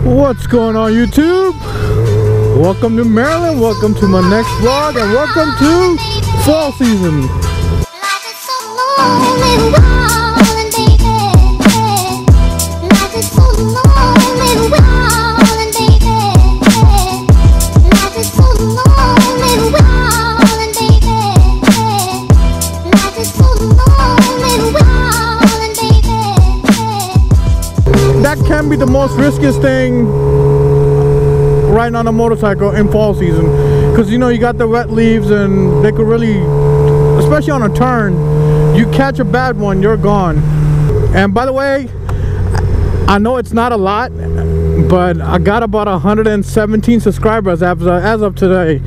What's going on, YouTube? Welcome to Maryland, welcome to my next vlog, and welcome to fall season. That can be the most riskiest thing riding on a motorcycle in fall season, because you know you got the wet leaves and they could really, especially on a turn, you catch a bad one, you're gone. And by the way, I know it's not a lot, but I got about 117 subscribers as of today,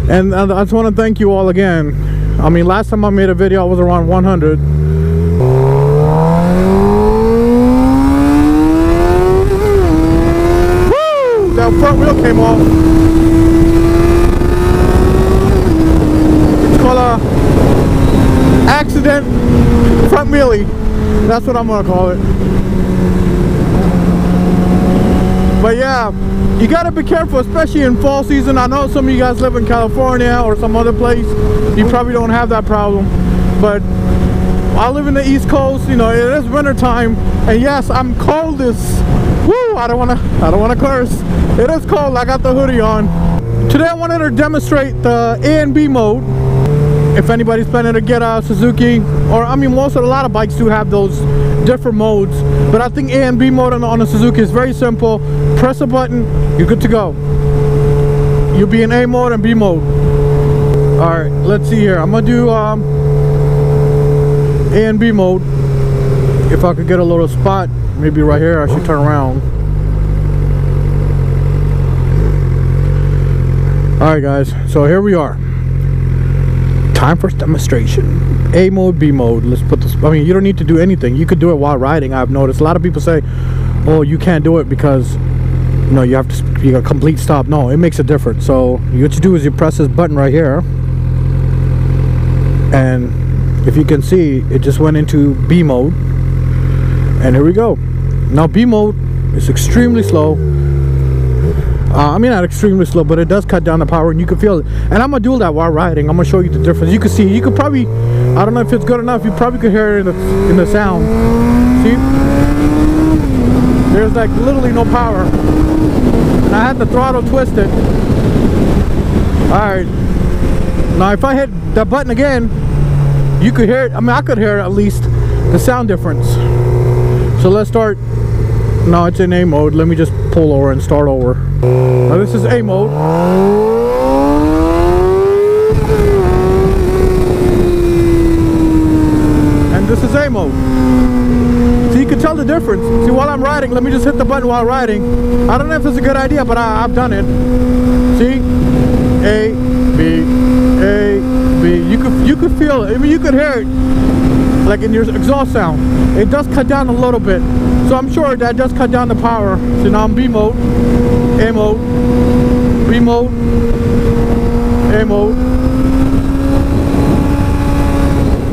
and I just want to thank you all again. I mean, last time I made a video I was around 100. That front wheel came off. It's called a accident front wheelie. That's what I'm gonna call it. But yeah, you gotta be careful, especially in fall season. I know some of you guys live in California or some other place. You probably don't have that problem, but I live in the East Coast. You know, it is winter time, and yes, I'm cold as woo. I don't wanna curse. It is cold. I got the hoodie on. Today I wanted to demonstrate the A and B mode. If anybody's planning to get a Suzuki, or I mean, a lot of bikes do have those different modes, but I think A and B mode on a Suzuki is very simple. Press a button, you're good to go. You'll be in A mode and B mode. All right, let's see here. I'm gonna do A and B mode. If I could get a little spot, maybe right here. I should turn around. Alright guys, so here we are. Time for demonstration. A mode, B mode. Let's put this, I mean, you don't need to do anything. You could do it while riding. I've noticed a lot of people say, oh, you can't do it because, you know, you have to be a complete stop. No, it makes a difference. So what you do is you press this button right here, and if you can see, it just went into B mode, and here we go. Now B mode is extremely slow. I mean, not extremely slow, but it does cut down the power, and you can feel it. And I'm gonna do that while riding. I'm gonna show you the difference. You can see, you could probably, I don't know if it's good enough, you probably could hear it in the sound. See, there's like literally no power, and I had the throttle twisted. All right, now if I hit that button again, you could hear it. I mean, I could hear at least the sound difference. So let's start. No, it's in A mode. Let me just pull over and start over. Now this is A mode. And this is A mode. So you can tell the difference. See, while I'm riding, let me just hit the button while riding. I don't know if it's a good idea, but I've done it. See? A, B, A, B. You could feel it. I mean, you could hear it, like in your exhaust sound. It does cut down a little bit, so I'm sure that does cut down the power. So now I'm B mode, A mode, B mode, A mode.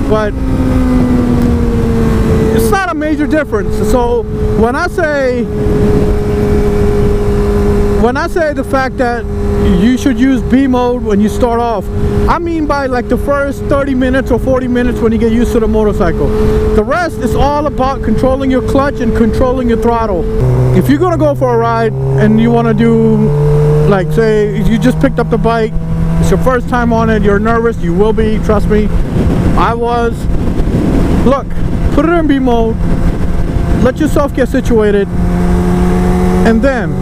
But it's not a major difference. So when I say the fact that you should use B mode when you start off, I mean by like the first 30 minutes or 40 minutes when you get used to the motorcycle. The rest is all about controlling your clutch and controlling your throttle. If you're gonna go for a ride and you want to do, like, say you just picked up the bike, it's your first time on it, you're nervous, you will be, trust me, I was. Look, put it in B mode, let yourself get situated, and then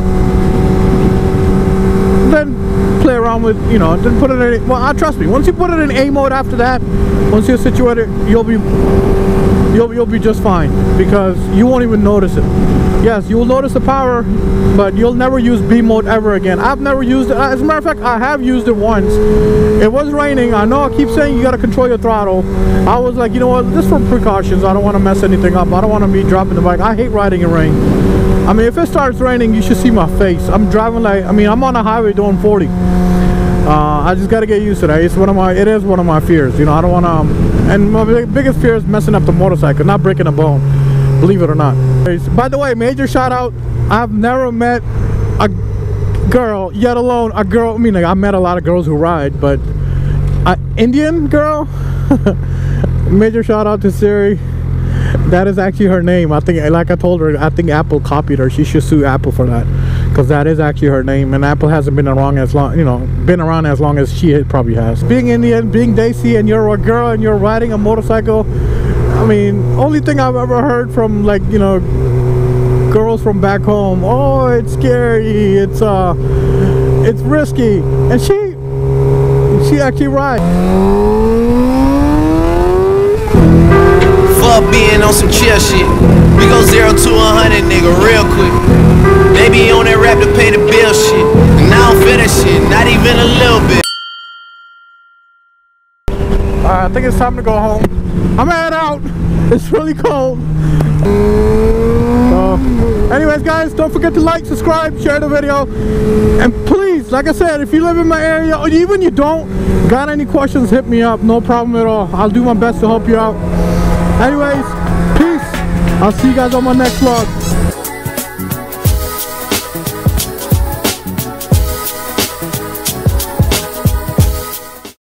play around with, you know, then put it in, well, trust me, once you put it in A mode after that, once you're situated, you'll be just fine, because you won't even notice it. Yes, you will notice the power, but you'll never use B mode ever again. I've never used it. As a matter of fact, I have used it once. It was raining. I know I keep saying you got to control your throttle. I was like, you know what, just for precautions, I don't want to mess anything up. I don't want to be dropping the bike. I hate riding in rain. I mean, if it starts raining, you should see my face. I'm driving like, I mean, I'm on the highway doing 40. I just got to get used to that. It is one of my fears. You know, I don't want to, and my biggest fear is messing up the motorcycle, not breaking a bone. believe it or not. By the way, major shout out, I've never met a girl, yet alone a girl, I mean, like, I met a lot of girls who ride, but an Indian girl, major shout out to Siri. That is actually her name. I think, like I told her, I think Apple copied her. She should sue Apple for that, because that is actually her name, and Apple hasn't been around as long, you know, been around as long as she probably has. Being Indian, being Desi, and you're a girl and you're riding a motorcycle, I mean, only thing I've ever heard from, like, you know, girls from back home, oh, it's scary, it's risky, and she actually rides. Fuck being on some chill shit. We go 0 to 100, nigga, real quick. They be on that rap to pay the bill shit, and I don't feel that shit, not even a little bit. I think it's time to go home. I'm gonna head out. It's really cold. Anyways, guys, don't forget to like, subscribe, share the video, and please, like I said, if you live in my area, or even you don't, got any questions, hit me up. No problem at all. I'll do my best to help you out. Anyways, peace. I'll see you guys on my next vlog.